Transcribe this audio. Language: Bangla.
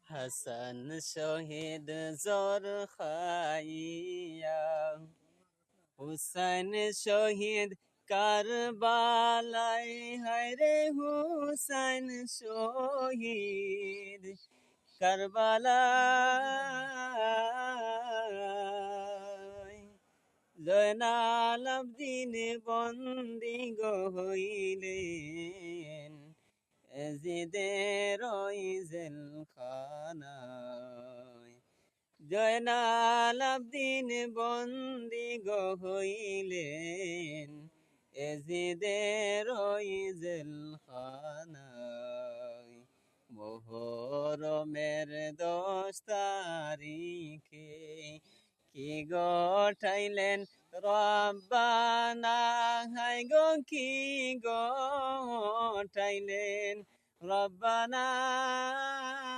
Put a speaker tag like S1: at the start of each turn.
S1: হাসান শহীদ জোর খাইয়া, হুসাইন শহীদ কারবালায়, হায়রে হুসাইন শহীদ কারবালায়। জয়নাল আবদিন বন্দি হইলেন এজিদের ওই জেলখানায়। জয়নাল আবদিন বন্দি হইলেন এজিদের ওই জেলখানায়। মোহরমের 10 তারিখে কি গঠাইলেন রব্বানা, হায় গো কি গঠাইলেন রব্বানা।